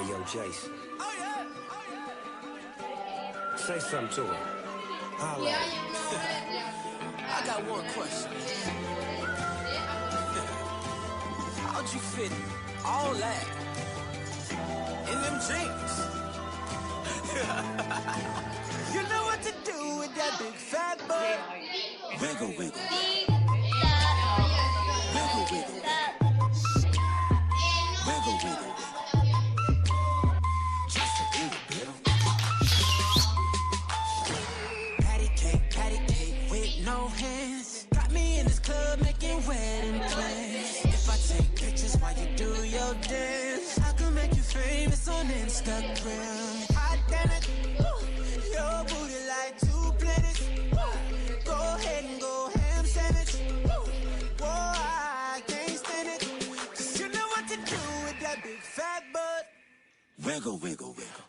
Hey, yo, Jace. Oh, yeah. Say something to her. Holla at her. I got one question. How'd you fit all that in them jeans? You know what to do with that big fat butt. Wiggle, wiggle. Wiggle, wiggle. Wiggle, wiggle. Just a little bit of Patty cake with no hands. Got me in this club making wedding plans. If I take pictures while you do your dance, I could make you famous on Instagram. Hot damn it, your booty like 2 planets. Go ahead and go ham sandwich. Whoa, I can't stand it. 'Cause you know what to do with that big fat butt. wiggle, wiggle, wiggle.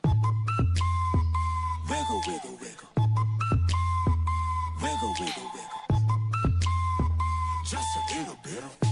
Wiggle, wiggle, wiggle. Wiggle, wiggle, wiggle. Just a little bit of